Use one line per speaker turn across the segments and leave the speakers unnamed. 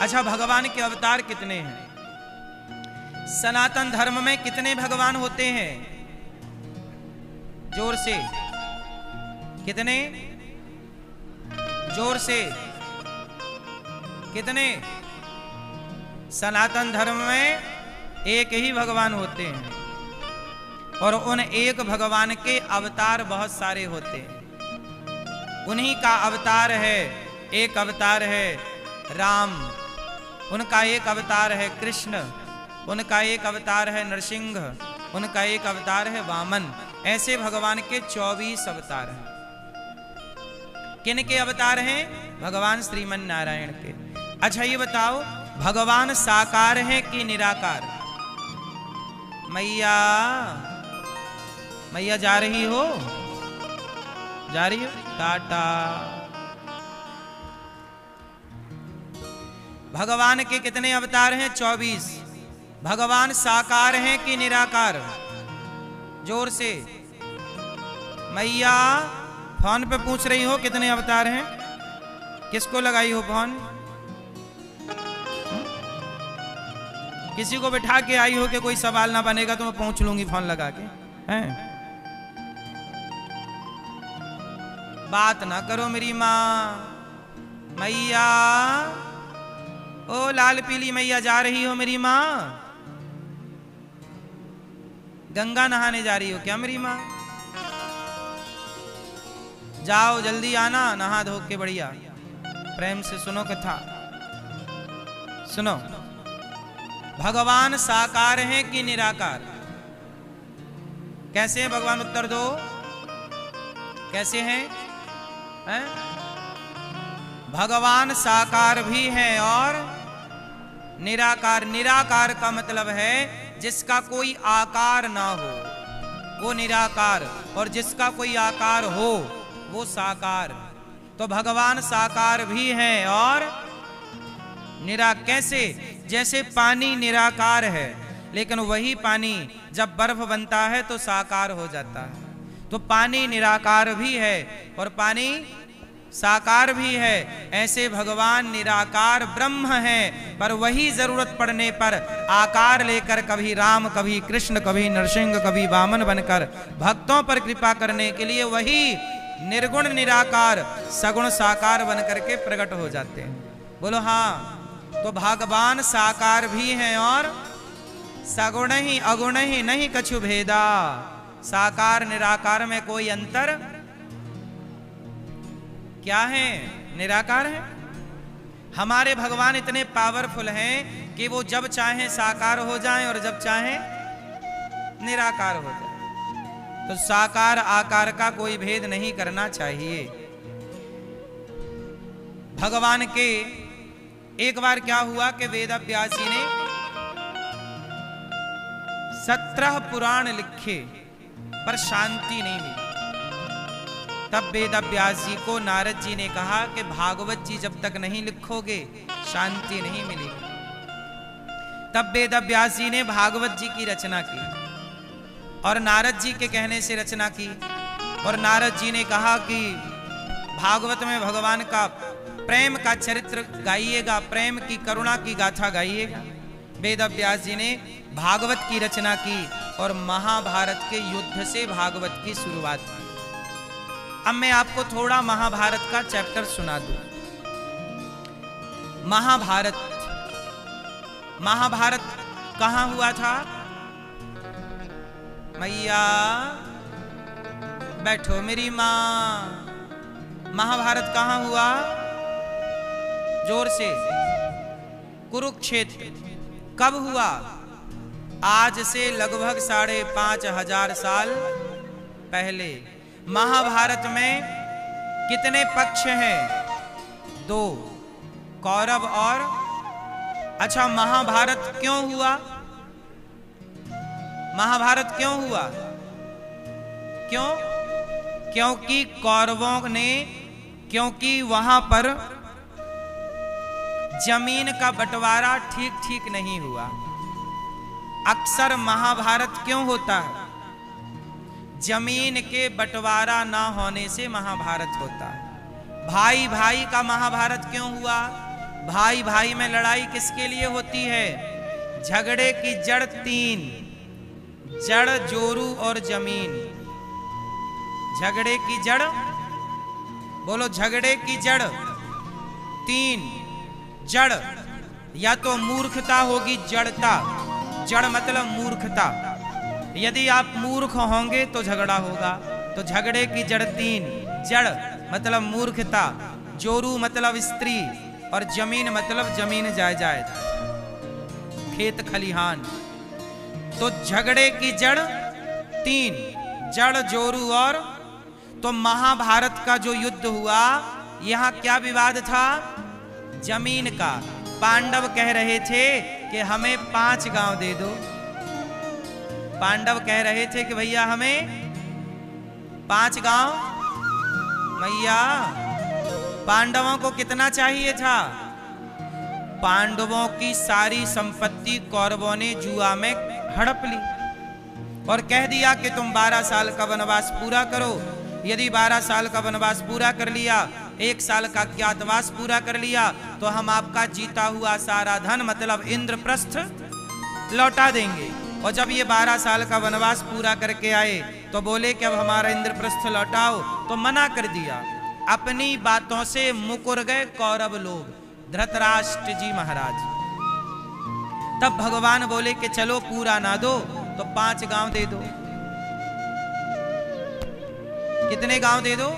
अच्छा, भगवान के अवतार कितने हैं? सनातन धर्म में कितने भगवान होते हैं? जोर से, कितने? जोर से, कितने? सनातन धर्म में एक ही भगवान होते हैं और उन एक भगवान के अवतार बहुत सारे होते हैं। उन्हीं का अवतार है, एक अवतार है राम, उनका एक अवतार है कृष्ण, उनका एक अवतार है नरसिंह, उनका एक अवतार है वामन। ऐसे भगवान के 24 अवतार हैं। किन के अवतार हैं? भगवान श्रीमन नारायण के। अच्छा ये बताओ, भगवान साकार है कि निराकार? मैया, मैया जा रही हो? जा रही हो? टाटा। भगवान के कितने अवतार हैं? 24। भगवान साकार हैं कि निराकार? जोर से। मैया फोन पे पूछ रही हो कितने अवतार हैं? किसको लगाई हो फोन? किसी को बिठा के आई हो कि कोई सवाल ना बनेगा तो मैं पूछ लूंगी फोन लगा के? हैं? बात ना करो मेरी माँ। मैया, ओ लाल पीली मैया जा रही हो मेरी माँ? गंगा नहाने जा रही हो क्या मेरी माँ? जाओ जल्दी आना, नहा धो के बढ़िया। प्रेम से सुनो कथा, सुनो। भगवान साकार हैं कि निराकार? कैसे हैं भगवान? उत्तर दो। कैसे हैं? हैं? भगवान साकार भी हैं और निराकार। निराकार का मतलब है जिसका कोई आकार ना हो वो निराकार, और जिसका कोई आकार हो वो साकार। तो भगवान साकार भी हैं और कैसे? जैसे पानी निराकार है, लेकिन वही पानी जब बर्फ बनता है तो साकार हो जाता है। तो पानी निराकार भी है और पानी साकार भी है। ऐसे भगवान निराकार ब्रह्म हैं, पर वही जरूरत पड़ने पर आकार लेकर कभी राम, कभी कृष्ण, कभी नरसिंह, कभी वामन बनकर भक्तों पर कृपा करने के लिए वही निर्गुण निराकार सगुण साकार बनकर के प्रकट हो जाते हैं। बोलो हाँ। तो भगवान साकार भी हैं और सगुण ही अगुण ही नहीं कछु भेदा। साकार निराकार में कोई अंतर क्या है? निराकार है। हमारे भगवान इतने पावरफुल हैं कि वो जब चाहें साकार हो जाएं और जब चाहें निराकार हो जाएं। तो साकार आकार का कोई भेद नहीं करना चाहिए। भगवान के एक बार क्या हुआ कि वेद व्यास जी ने 17 पुराण लिखे पर शांति नहीं मिली। तब वेद व्यास जी को नारद जी ने कहा कि भागवत जी जब तक नहीं लिखोगे शांति नहीं मिलेगी। तब वेद व्यास जी ने भागवत जी की रचना की और नारद जी के कहने से रचना की। और नारद जी ने कहा कि भागवत में भगवान का प्रेम का चरित्र गाइएगा, प्रेम की करुणा की गाथा गाइएगा। वेद व्यास जी ने भागवत की रचना की और महाभारत के युद्ध से भागवत की शुरुआत की। अब मैं आपको थोड़ा महाभारत का चैप्टर सुना दूं। महाभारत, महाभारत कहां हुआ था? मैया बैठो मेरी मां। महाभारत कहां हुआ? जोर से। कुरुक्षेत्र। कब हुआ? आज से लगभग 5,500 साल पहले। महाभारत में कितने पक्ष हैं? 2, कौरव और। अच्छा, महाभारत क्यों हुआ? महाभारत क्यों हुआ? क्यों? क्योंकि कौरवों ने, क्योंकि वहां पर जमीन का बंटवारा ठीक ठीक नहीं हुआ। अक्सर महाभारत क्यों होता है? जमीन के बंटवारा ना होने से महाभारत होता है। भाई भाई का महाभारत क्यों हुआ? भाई भाई में लड़ाई किसके लिए होती है? झगड़े की जड़ तीन, जड़, जोरू और जमीन। झगड़े की जड़, बोलो, झगड़े की जड़ तीन। जड़ या तो मूर्खता होगी, जड़ता, जड़ मतलब मूर्खता। यदि आप मूर्ख होंगे तो झगड़ा होगा। तो झगड़े की जड़ तीन, जड़ मतलब मूर्खता, जोरू मतलब स्त्री, और जमीन मतलब जमीन जायदाद, खेत खलिहान। तो झगड़े की जड़ तीन, जड़, जोरू और। तो महाभारत का जो युद्ध हुआ, यहां क्या विवाद था? जमीन का। पांडव कह रहे थे कि हमें 5 गांव दे दो। पांडव कह रहे थे कि भैया हमें 5 गांव। मैया, पांडवों को कितना चाहिए था? पांडवों की सारी संपत्ति कौरवों ने जुआ में हड़प ली और कह दिया कि तुम 12 साल का वनवास पूरा करो। यदि 12 साल का वनवास पूरा कर लिया, 1 साल का ज्ञातवास पूरा कर लिया, तो हम आपका जीता हुआ सारा धन मतलब इंद्रप्रस्थ लौटा देंगे। और जब ये 12 साल का वनवास पूरा करके आए तो बोले कि अब हमारा इंद्रप्रस्थ लौटाओ, तो मना कर दिया। अपनी बातों से मुकर गए कौरव लोग, धृतराष्ट्र जी महाराज। तब भगवान बोले कि चलो पूरा ना दो तो 5 गांव दे दो। कितने गांव दे दो?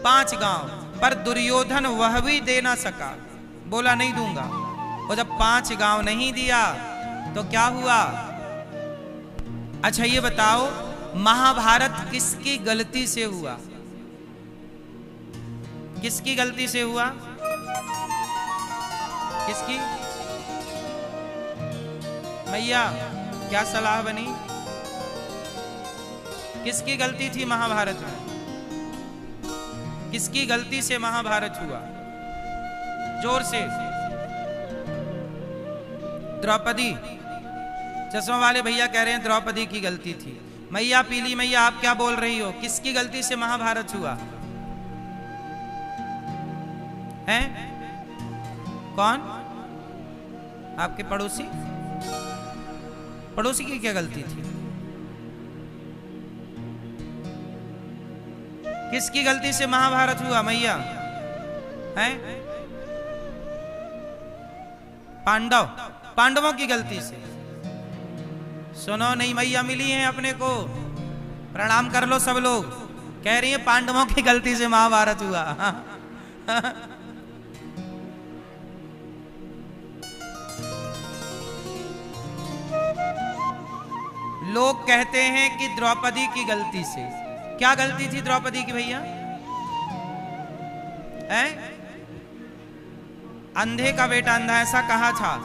5 गांव। पर दुर्योधन वह भी दे ना सका, बोला नहीं दूंगा। और जब 5 गांव नहीं दिया तो क्या हुआ? अच्छा ये बताओ, महाभारत किसकी गलती से हुआ? किसकी गलती से हुआ? किसकी? मैया, क्या सलाह बनी? किसकी गलती थी महाभारत में? किसकी गलती से महाभारत हुआ? जोर से। द्रौपदी। चश्मा वाले भैया कह रहे हैं द्रौपदी की गलती थी। मैया पीली मैया, आप क्या बोल रही हो? किसकी गलती से महाभारत हुआ है? कौन? आपके पड़ोसी? पड़ोसी की क्या गलती थी? किसकी गलती से महाभारत हुआ मैया? हैं? पांडव, पांडवों की गलती से। सुनो, नहीं मैया मिली हैं अपने को, प्रणाम कर लो सब लोग। कह रही है पांडवों की गलती से महाभारत हुआ। लोग कहते हैं कि द्रौपदी की गलती से। क्या गलती थी द्रौपदी की भैया? हैं? अंधे का बेटा अंधा, ऐसा कहा था।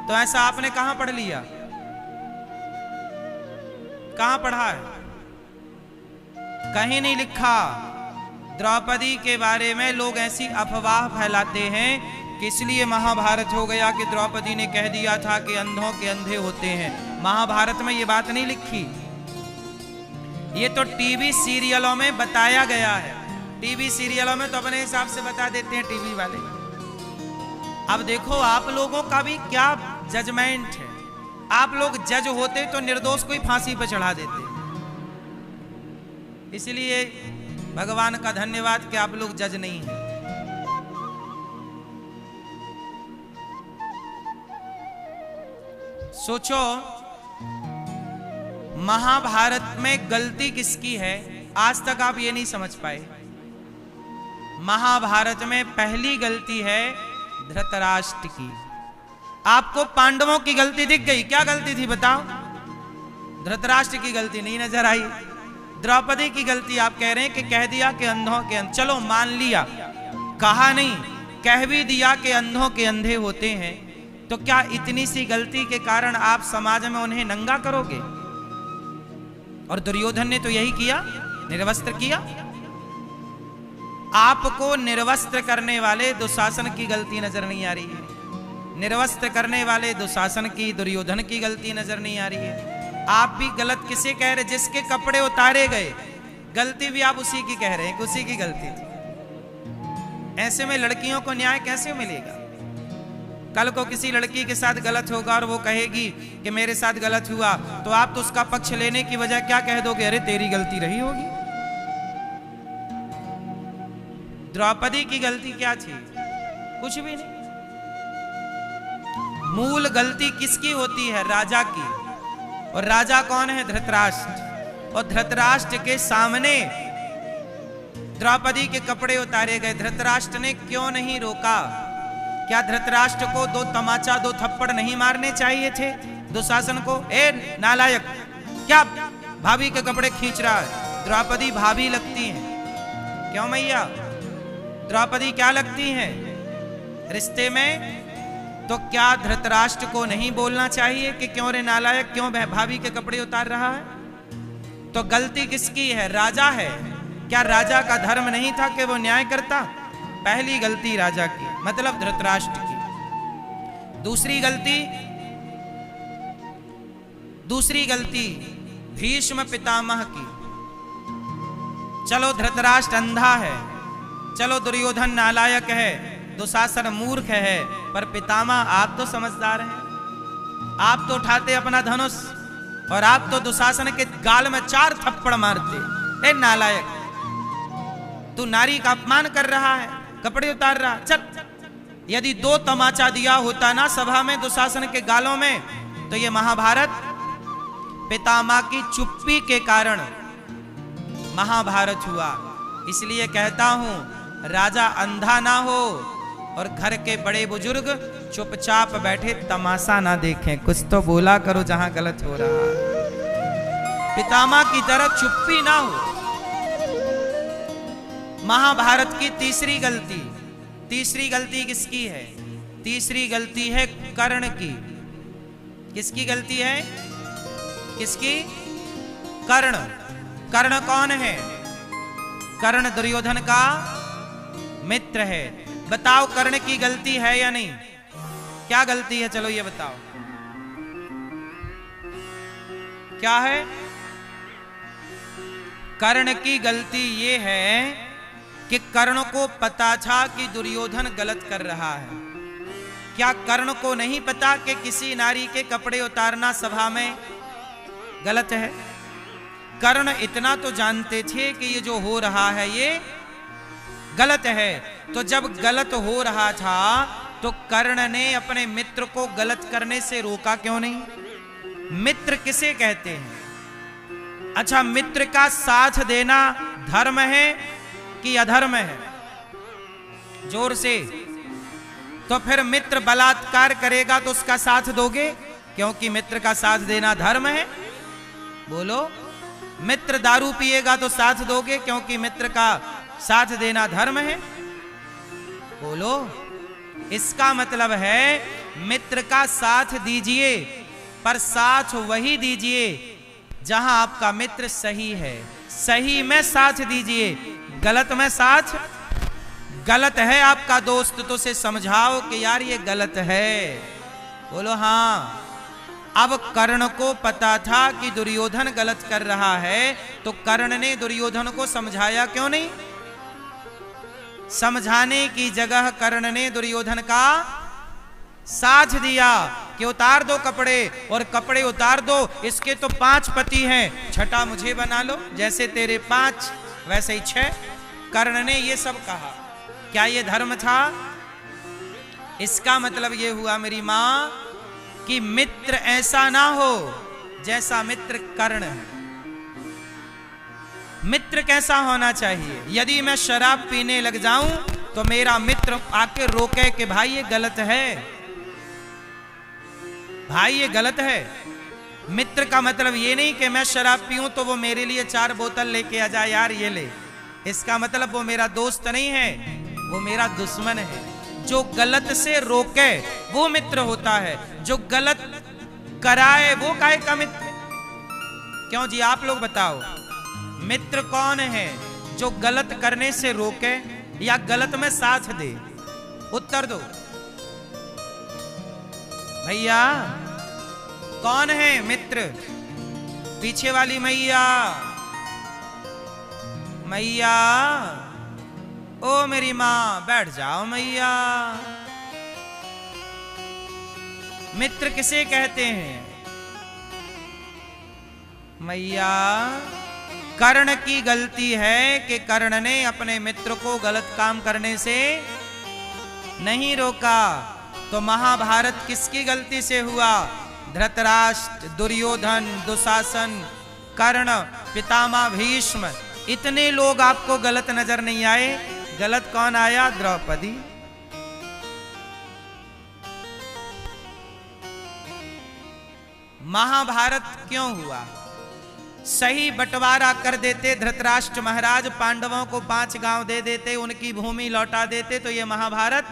तो ऐसा आपने कहां पढ़ लिया? कहां पढ़ा है? कहीं नहीं लिखा। द्रौपदी के बारे में लोग ऐसी अफवाह फैलाते हैं कि इसलिए महाभारत हो गया कि द्रौपदी ने कह दिया था कि अंधों के अंधे होते हैं। महाभारत में ये बात नहीं लिखी, ये तो टीवी सीरियलों में बताया गया है। टीवी सीरियलों में तो अपने हिसाब से बता देते हैं टीवी वाले। अब देखो आप लोगों का भी क्या जजमेंट है। आप लोग जज होते तो निर्दोष को ही फांसी पर चढ़ा देते। इसलिए भगवान का धन्यवाद कि आप लोग जज नहीं हैं। सोचो महाभारत में गलती किसकी है? आज तक आप ये नहीं समझ पाए। महाभारत में पहली गलती है धृतराष्ट्र की। आपको पांडवों की गलती दिख गई? क्या गलती थी बताओ? धृतराष्ट्र की गलती नहीं नजर आई। द्रौपदी की गलती आप कह रहे हैं कि कह दिया कि अंधों के अंधे। चलो मान लिया, कहा नहीं, कह भी दिया कि अंधों के अंधे होते हैं। तो क्या इतनी सी गलती के कारण आप समाज में उन्हें नंगा करोगे? और दुर्योधन ने तो यही किया, निर्वस्त्र किया। आपको निर्वस्त्र करने वाले दुशासन की गलती नजर नहीं आ रही है। निर्वस्त्र करने वाले दुशासन की, दुर्योधन की गलती नजर नहीं आ रही है। आप भी गलत किसे कह रहे? जिसके कपड़े उतारे गए, गलती भी आप उसी की कह रहे हैं कि उसी की गलती थी। ऐसे में लड़कियों को न्याय कैसे मिलेगा? कल को किसी लड़की के साथ गलत होगा और वो कहेगी कि मेरे साथ गलत हुआ, तो आप तो उसका पक्ष लेने की वजह क्या कह दोगे? अरे तेरी गलती रही होगी। द्रौपदी की गलती क्या थी? कुछ भी नहीं। मूल गलती किसकी होती है? राजा की। और राजा कौन है? धृतराष्ट्र। और धृतराष्ट्र के सामने द्रौपदी के कपड़े उतारे गए। धृतराष्ट्र ने क्यों नहीं रोका? क्या धृतराष्ट्र को दो तमाचा, दो थप्पड़ नहीं मारने चाहिए थे दुशासन को? ए नालायक, क्या भाभी के कपड़े खींच रहा है? द्रौपदी भाभी लगती हैं। क्यों मैया? द्रौपदी क्या लगती हैं रिश्ते में? तो क्या धृतराष्ट्र को नहीं बोलना चाहिए कि क्यों रे नालायक, क्यों भाभी के कपड़े उतार रहा है? तो गलती किसकी है? राजा है। क्या राजा का धर्म नहीं था कि वो न्याय करता? पहली गलती राजा की, मतलब धृतराष्ट्र की। दूसरी गलती भीष्म पितामह की। चलो धृतराष्ट्र अंधा है, चलो दुर्योधन नालायक है, दुशासन मूर्ख है, पर पितामह आप तो समझदार हैं। आप तो उठाते अपना धनुष और आप तो दुशासन के गाल में 4 थप्पड़ मारते। ए नालायक, तू नारी का अपमान कर रहा है, कपड़े उतार रहा। चल, यदि 2 तमाचा दिया होता ना सभा में दुशासन के गालों में, तो ये महाभारत पितामह की चुप्पी के कारण महाभारत हुआ। इसलिए कहता हूं, राजा अंधा ना हो और घर के बड़े बुजुर्ग चुपचाप बैठे तमाशा ना देखें। कुछ तो बोला करो जहां गलत हो रहा है। पितामह की तरह चुप्पी ना हो। महाभारत की तीसरी गलती किसकी है? तीसरी गलती है कर्ण की। किसकी गलती है? किसकी? कर्ण। कर्ण कौन है? कर्ण दुर्योधन का मित्र है। बताओ कर्ण की गलती है या नहीं? क्या गलती है? चलो ये बताओ, क्या है? कर्ण की गलती ये है कि कर्ण को पता था कि दुर्योधन गलत कर रहा है। क्या कर्ण को नहीं पता कि किसी नारी के कपड़े उतारना सभा में गलत है? कर्ण इतना तो जानते थे कि ये जो हो रहा है ये गलत है। तो जब गलत हो रहा था तो कर्ण ने अपने मित्र को गलत करने से रोका क्यों नहीं? मित्र किसे कहते हैं? अच्छा, मित्र का साथ देना धर्म है कि अधर्म है? जोर से। तो फिर मित्र बलात्कार करेगा तो उसका साथ दोगे? क्योंकि मित्र का साथ देना धर्म है। बोलो। मित्र दारू पिएगा तो साथ दोगे? क्योंकि मित्र का साथ देना धर्म है। बोलो। इसका मतलब है मित्र का साथ दीजिए, पर साथ वही दीजिए जहां आपका मित्र सही है। सही में साथ दीजिए, गलत में साथ। गलत है आपका दोस्त तो उसे समझाओ कि यार ये गलत है। बोलो हाँ। अब कर्ण को पता था कि दुर्योधन गलत कर रहा है, तो कर्ण ने दुर्योधन को समझाया क्यों नहीं? समझाने की जगह कर्ण ने दुर्योधन का साथ दिया कि उतार दो कपड़े, और कपड़े उतार दो, इसके तो 5 पति हैं, छठा मुझे बना लो, जैसे तेरे 5 वैसे ही 6। कर्ण ने ये सब कहा। क्या ये धर्म था? इसका मतलब ये हुआ मेरी मां कि मित्र ऐसा ना हो जैसा मित्र कर्ण है। मित्र कैसा होना चाहिए? यदि मैं शराब पीने लग जाऊं तो मेरा मित्र आके रोके कि भाई ये गलत है, भाई ये गलत है। मित्र का मतलब ये नहीं कि मैं शराब पीऊं तो वो मेरे लिए 4 बोतल लेके आ जाए, यार ये ले। इसका मतलब वो मेरा दोस्त नहीं है, वो मेरा दुश्मन है। जो गलत से रोके वो मित्र होता है, जो गलत कराए वो काहे का मित्र? क्यों जी, आप लोग बताओ, मित्र कौन है? जो गलत करने से रोके या गलत में साथ दे? उत्तर दो भैया। कौन है मित्र? पीछे वाली मैया। मैया, ओ मेरी मां, बैठ जाओ मैया। मित्र किसे कहते हैं? मैया कर्ण की गलती है कि कर्ण ने अपने मित्र को गलत काम करने से नहीं रोका। तो महाभारत किसकी गलती से हुआ? धृतराष्ट्र, दुर्योधन, दुशासन, कर्ण, पितामह भीष्म, इतने लोग आपको गलत नजर नहीं आए? गलत कौन आया? द्रौपदी। महाभारत क्यों हुआ? सही बंटवारा कर देते धृतराष्ट्र महाराज, पांडवों को 5 गांव दे देते, उनकी भूमि लौटा देते, तो ये महाभारत।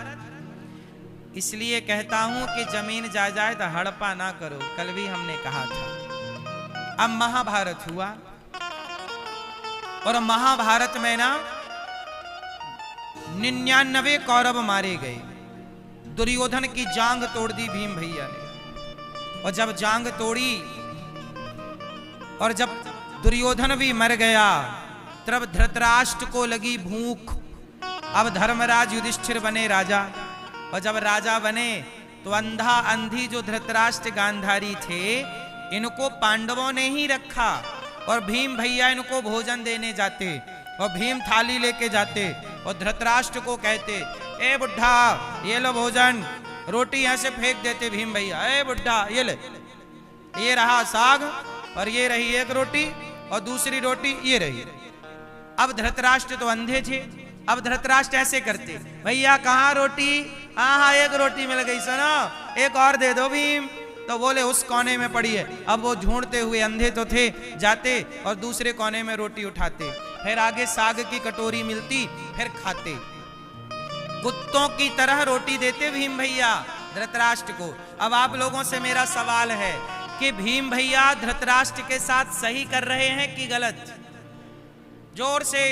इसलिए कहता हूं कि जमीन जायदाद तो हड़पा ना करो, कल भी हमने कहा था। अब महाभारत हुआ और महाभारत में ना 99 कौरव मारे गए। दुर्योधन की जांग तोड़ दी भीम भैया ने, और जब जांग तोड़ी और जब दुर्योधन भी मर गया, तब धृतराष्ट्र को लगी भूख। अब धर्मराज युधिष्ठिर बने राजा, और जब राजा बने तो अंधा अंधी जो धृतराष्ट्र गांधारी थे, इनको पांडवों ने ही रखा, और भीम भैया इनको भोजन देने जाते, और भीम थाली लेके जाते और धृतराष्ट्र को कहते, ए बुढ़ा ये लो भोजन। रोटी यहां से फेंक देते भीम भैया, ए बुढ़ा ये ले, ये रहा साग, और ये रही एक रोटी, और दूसरी रोटी ये रही। अब धृतराष्ट्र तो अंधे थे, अब धृतराष्ट्र ऐसे करते, भैया कहाँ रोटी? हाँ एक रोटी मिल गई, सुनो एक और दे दो भीम। तो बोले उस कोने में पड़ी है। अब वो ढूंढते हुए, अंधे तो थे, जाते और दूसरे कोने में रोटी उठाते, फिर आगे साग की कटोरी मिलती, फिर खाते। कुत्तों की तरह रोटी देते भीम भैया धृतराष्ट्र को। अब आप लोगों से मेरा सवाल है कि भीम भैया धृतराष्ट्र के साथ सही कर रहे हैं कि गलत? जोर से,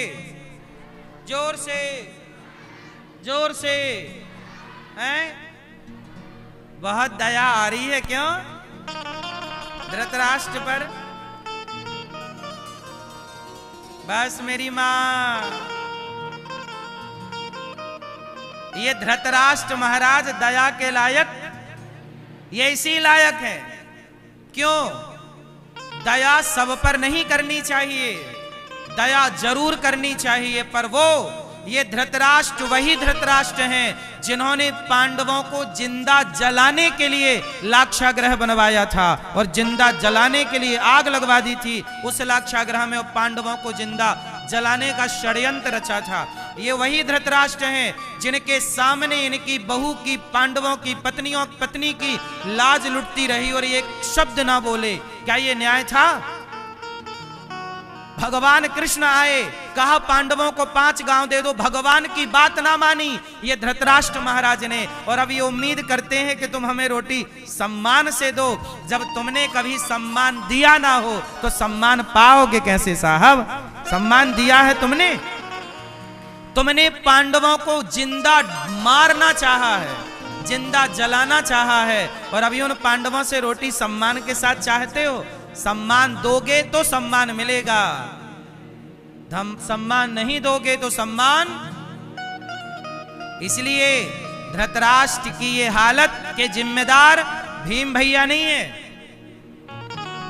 जोर से, जोर से, हैं? बहुत दया आ रही है क्यों धृतराष्ट्र पर? बस मेरी मां, ये धृतराष्ट्र महाराज दया के लायक, ये इसी लायक है। क्यों? दया सब पर नहीं करनी चाहिए, दया जरूर करनी चाहिए, पर वो ये धृतराष्ट्र वही धृतराष्ट्र हैं जिन्होंने पांडवों को जिंदा जलाने के लिए लाक्षागृह बनवाया था, और जिंदा जलाने के लिए आग लगवा दी थी उस लाक्षागृह में, और पांडवों को जिंदा जलाने का षड्यंत्र रचा था। ये वही धृतराष्ट्र हैं जिनके सामने इनकी बहू की, पांडवों की पत्नी की लाज लुटती रही और ये एक शब्द ना बोले। क्या ये न्याय था? भगवान कृष्ण आए, कहा पांडवों को 5 गांव दे दो, भगवान की बात ना मानी ये धृतराष्ट्र महाराज ने, और अब ये उम्मीद करते हैं कि तुम हमें रोटी सम्मान से दो। जब तुमने कभी सम्मान दिया ना हो तो सम्मान पाओगे कैसे साहब? सम्मान दिया है तुमने, तुमने पांडवों को जिंदा मारना चाहा है, जिंदा जलाना चाहा है, और अभी उन पांडवों से रोटी सम्मान के साथ चाहते हो। सम्मान दोगे तो सम्मान मिलेगा, सम्मान नहीं दोगे तो सम्मान। इसलिए धृतराष्ट्र की ये हालत के जिम्मेदार भीम भैया नहीं है,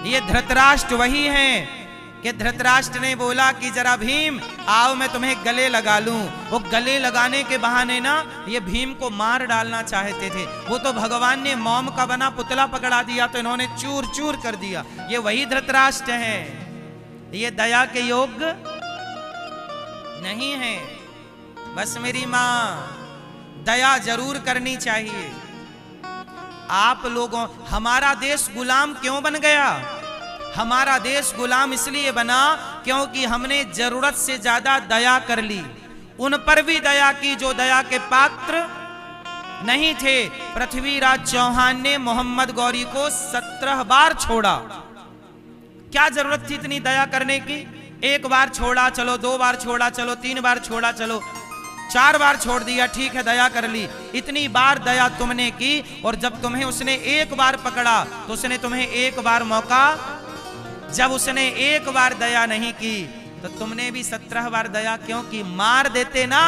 ये धृतराष्ट्र वही हैं कि धृतराष्ट्र ने बोला कि जरा भीम आओ मैं तुम्हें गले लगा लूं। वो गले लगाने के बहाने ना ये भीम को मार डालना चाहते थे। वो तो भगवान ने मोम का बना पुतला पकड़ा दिया तो इन्होंने चूर चूर कर दिया। ये वही धृतराष्ट्र हैं, ये दया के योग्य नहीं है। बस मेरी मां, दया जरूर करनी चाहिए। आप लोगों, हमारा देश गुलाम क्यों बन गया? हमारा देश गुलाम इसलिए बना क्योंकि हमने जरूरत से ज्यादा दया कर ली। उन पर भी दया की जो दया के पात्र नहीं थे। पृथ्वीराज चौहान ने मोहम्मद गौरी को 17 बार छोड़ा। क्या जरूरत थी इतनी दया करने की? 1 बार छोड़ा चलो, 2 बार छोड़ा चलो, 3 बार छोड़ा चलो, 4 बार छोड़ दिया, ठीक है दया कर ली। इतनी बार दया तुमने की, और जब तुम्हें उसने 1 बार पकड़ा तो उसने तुम्हें 1 बार मौका, जब उसने 1 बार दया नहीं की तो तुमने भी 17 बार दया क्यों की? मार देते ना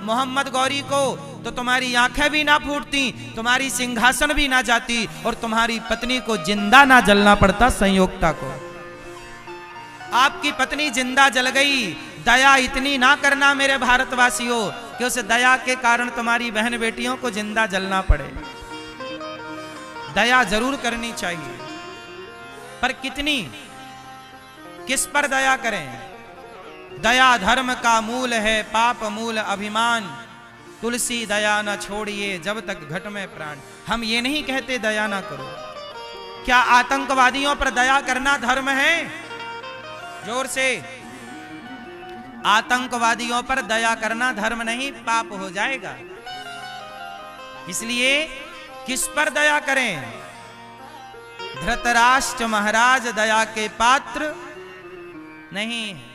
मोहम्मद गौरी को तो तुम्हारी आंखें भी ना फूटती, तुम्हारी सिंहासन भी ना जाती और तुम्हारी पत्नी को जिंदा ना जलना पड़ता संयोक्ता को। आपकी पत्नी जिंदा जल गई। दया इतनी ना करना मेरे भारतवासियों कि उस दया के कारण तुम्हारी बहन बेटियों को जिंदा जलना पड़े। दया जरूर करनी चाहिए, पर कितनी, किस पर दया करें? दया धर्म का मूल है, पाप मूल अभिमान। तुलसी दया न छोड़िए जब तक घट में प्राण। हम ये नहीं कहते दया ना करो। क्या आतंकवादियों पर दया करना धर्म है? जोर से। आतंकवादियों पर दया करना धर्म नहीं, पाप हो जाएगा। इसलिए किस पर दया करें? धृतराष्ट्र महाराज दया के पात्र नहीं है।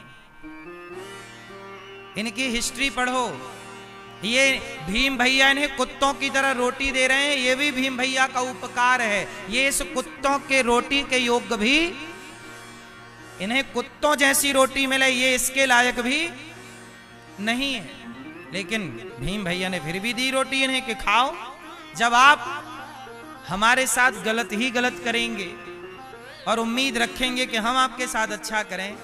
इनकी हिस्ट्री पढ़ो। ये भीम भैया इन्हें कुत्तों की तरह रोटी दे रहे हैं, ये भी भीम भैया का उपकार है। ये इस कुत्तों के रोटी के योग्य भी, इन्हें कुत्तों जैसी रोटी मिले ये इसके लायक भी नहीं है, लेकिन भीम भैया ने फिर भी दी रोटी इन्हें कि खाओ। जब आप हमारे साथ गलत ही गलत करेंगे और उम्मीद रखेंगे कि हम आपके साथ अच्छा करें,